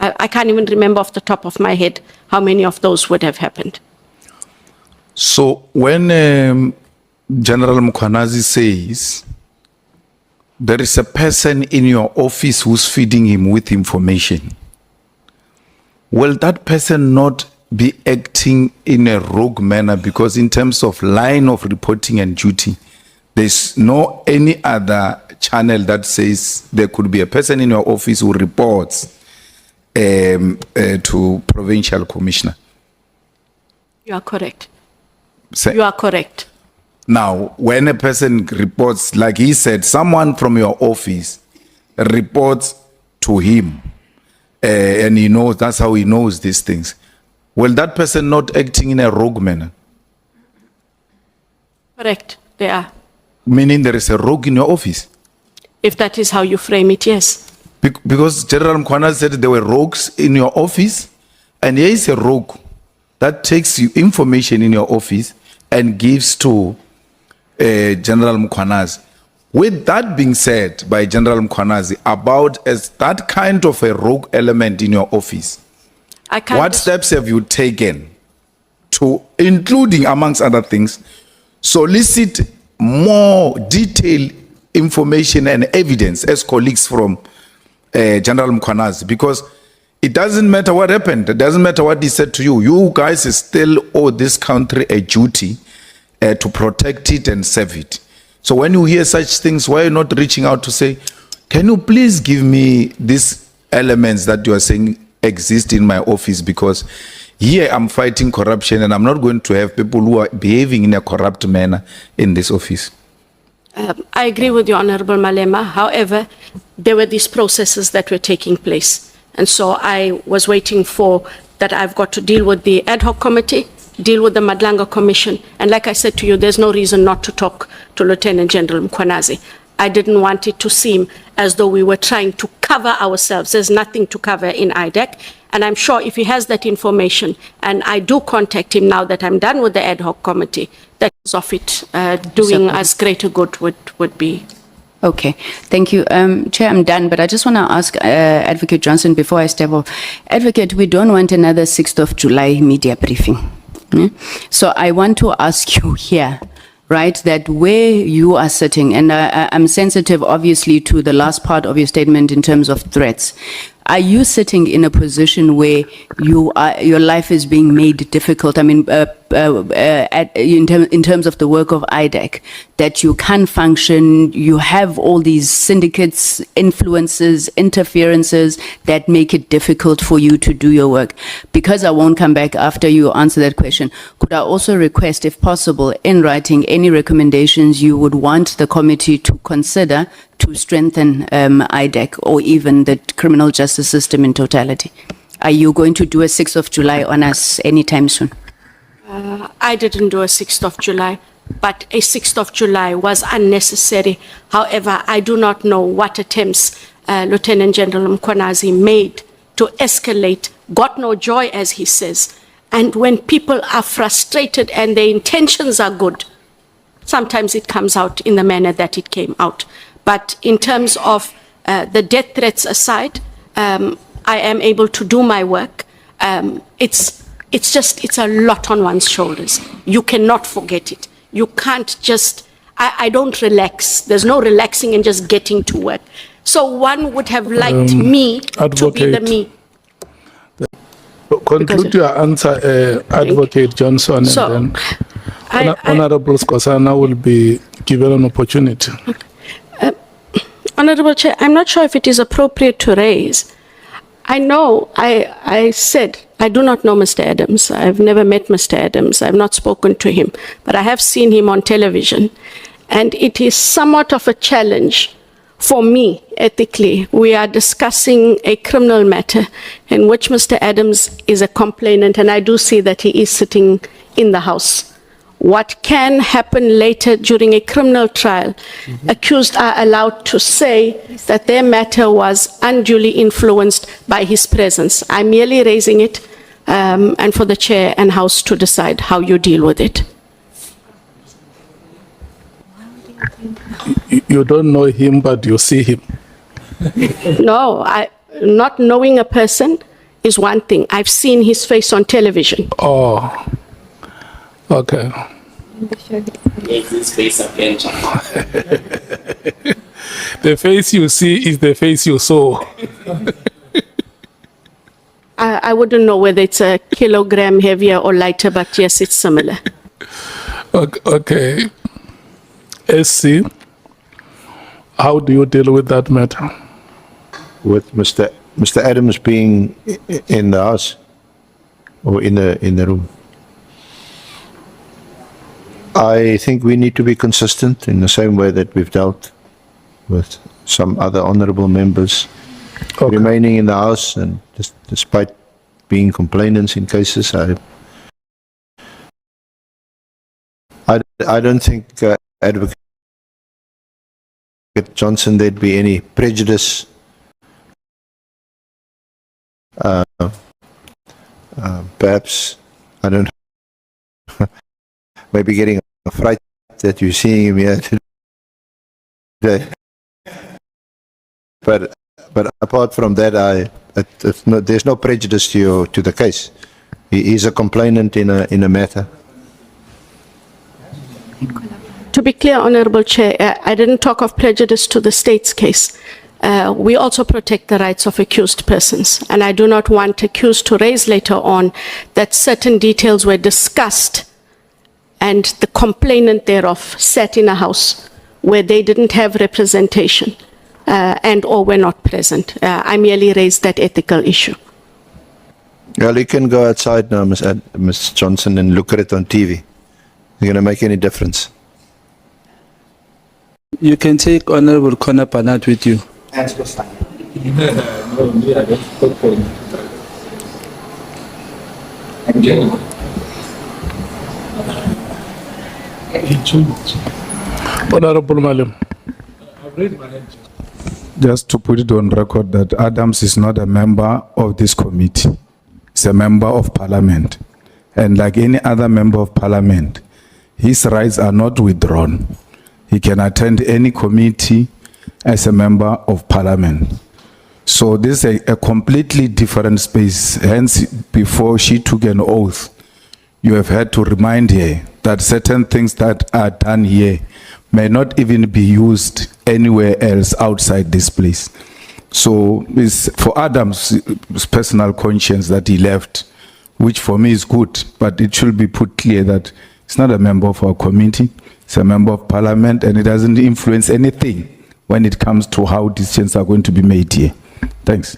I can't even remember off the top of my head how many of those would have happened. So when General Mkhwanazi says there is a person in your office who's feeding him with information, will that person not be acting in a rogue manner? Because in terms of line of reporting and duty, there's no any other channel that says there could be a person in your office who reports to provincial commissioner. You are correct. Say, you are correct. Now, when a person reports, like he said, someone from your office reports to him, and he knows, that's how he knows these things. Will that person not acting in a rogue manner? Correct, they are. Meaning there is a rogue in your office? If that is how you frame it, yes. Because General Mkhwanazi said there were rogues in your office, and here is a rogue that takes you information in your office and gives to General Mkhwanazi. With that being said by General Mkhwanazi about as that kind of a rogue element in your office, what steps have you taken to, including amongst other things, solicit more detailed information and evidence as colleagues from General Mkhwanazi? Because it doesn't matter what happened, it doesn't matter what he said to you, you guys still owe this country a duty to protect it and serve it. So when you hear such things, why are you not reaching out to say, can you please give me these elements that you are saying exist in my office? Because here I'm fighting corruption and I'm not going to have people who are behaving in a corrupt manner in this office. I agree with you, Honorable Malema. However, there were these processes that were taking place. And so I was waiting for that. I've got to deal with the ad hoc committee, deal with the Madlanga Commission. And like I said to you, there's no reason not to talk to Lieutenant General Mkhwanazi. I didn't want it to seem as though we were trying to cover ourselves. There's nothing to cover in IDAC. And I'm sure if he has that information, and I do contact him now that I'm done with the ad hoc committee, that is of it doing us greater good would be. Okay, thank you. Chair, I'm done, but I just want to ask Advocate Johnson before I step off. Advocate, we don't want another 6th of July media briefing. So I want to ask you here, right, that where you are sitting, and I'm sensitive obviously to the last part of your statement in terms of threats. Are you sitting in a position where your life is being made difficult? I mean, in terms of the work of IDAC, that you can't function, you have all these syndicates, influences, interferences that make it difficult for you to do your work. Because I won't come back after you answer that question, could I also request, if possible, in writing, any recommendations you would want the committee to consider to strengthen IDAC or even the criminal justice system in totality? Are you going to do a 6th of July on us anytime soon? I didn't do a 6th of July, but a 6th of July was unnecessary. However, I do not know what attempts Lieutenant General Mkhwanazi made to escalate, got no joy, as he says. And when people are frustrated and their intentions are good, sometimes it comes out in the manner that it came out. But in terms of the death threats aside, I am able to do my work. It's a lot on one's shoulders. You cannot forget it. You can't just, I don't relax. There's no relaxing and just getting to work. So one would have liked me to be the me. Conclude your answer, Advocate Johnson, so, and then Honorable Skosana will be given an opportunity. Honorable Chair, I'm not sure if it is appropriate to raise. I know, I said, I do not know Mr. Adams. I've never met Mr. Adams. I've not spoken to him, but I have seen him on television. And it is somewhat of a challenge for me, ethically. We are discussing a criminal matter in which Mr. Adams is a complainant, and I do see that he is sitting in the House. What can happen later during a criminal trial, accused are allowed to say that their matter was unduly influenced by his presence. I'm merely raising it and for the Chair and House to decide how you deal with it. You don't know him, but you see him. No, not knowing a person, is one thing. I've seen his face on television. Oh, okay. Make this face again. The face you see is the face you saw. I wouldn't know whether it's a kilogram heavier or lighter, but yes, it's similar. Okay. SC, how do you deal with that matter? With Mr. Adams being in the house or in the room. I think we need to be consistent in the same way that we've dealt with some other honorable members remaining in the house, and despite being complainants in cases, I don't think Advocate Johnson there'd be any prejudice. Perhaps, I don't know, maybe getting a fright that you're seeing him here today. But apart from that, there's no prejudice to the case. He is a complainant in a matter. To be clear, Honorable Chair, I didn't talk of prejudice to the state's case. We also protect the rights of accused persons, and I do not want accused to raise later on that certain details were discussed and the complainant thereof sat in a house where they didn't have representation and or were not present. I merely raised that ethical issue. Well, you can go outside now, Ms. Johnson, and look at it on TV. It's going to make any difference. You can take Honorable Connor Barnett with you. Honorable Malema. Just to put it on record that Adams is not a member of this committee. He's a member of parliament. And like any other member of parliament, his rights are not withdrawn. He can attend any committee as a member of parliament. So this is a completely different space. Hence, before she took an oath, you have had to remind her that certain things that are done here may not even be used anywhere else outside this place. So it's for Adam's personal conscience that he left, which for me is good, but it should be put clear that he's not a member of our committee, he's a member of parliament, and it doesn't influence anything when it comes to how decisions are going to be made here. Thanks.